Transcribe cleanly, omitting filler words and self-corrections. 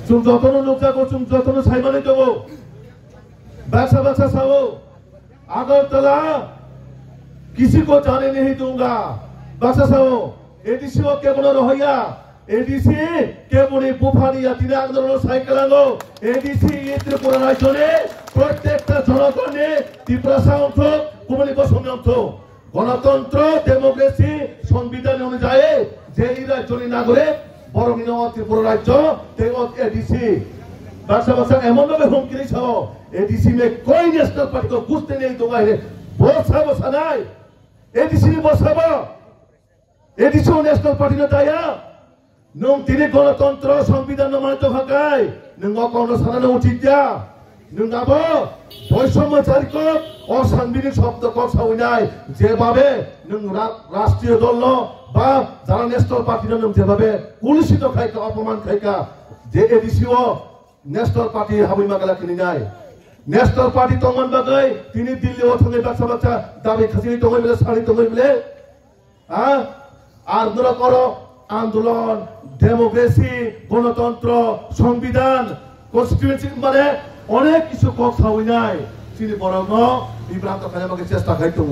좀 저토는 녹자고 좀 저토는 살만해 되고 बैठा बैठा सावो अगरतला किसी को जाने नहीं दूंगा बैठा सावो एडीसी को के बोलो रहोया एडीसी के बोले बुफानी या तीन आंदोलन साइकिल आंगो एडीसी ये त्रिपुरा राज्य ने प्रत्येक जनगण ने त्रिपुरा साउंड कुमली को संयंत्र गणतंत्र डेमोक्रेसी संविधान अनुযায়ী যে রাজ্যের নাগরিক বড় মিনওয়াত ত্রিপুরা রাজ্য তেগত एडीसी बैठा बैठा एमन भावे हुमकी दिछो एडीसी में कोई नेशनल पार्टी को घुसते नहीं दूंगा बसा बसा नहीं एडीसी बसाबो एडीसी नेशनल पार्टी ने दाया नों तिनी गणतंत्र संविधान मानित थाकाय नों अकाउंट सानानो उचित जा नों आबो বৈষম্যচারিক অসাংবিধানিক শব্দ কথা হইনাই যেভাবে নों রাষ্ট্রীয় দল বা যারা ন্যাশনাল পার্টি নों যেভাবে কুলুষিত খাইকা অপমান খাইকা যে এডিসিও ন্যাশনাল পার্টি হাবিমা গলা কিনি নাই ন্যাশনাল পার্টি তমান বাগাই তিনি দিল্লি অথনে বাচ্চা বাচ্চা দাবি খাসি তমাই বলে সারি তমাই বলে আন্দোলন করো আন্দোলন ডেমোক্রেসি গণতন্ত্র সংবিধান কনস্টিটিউশন মানে অনেক কিছু কথা হই নাই তিনি বরং বিভ্রান্ত খাইমাকে চেষ্টা খাইতো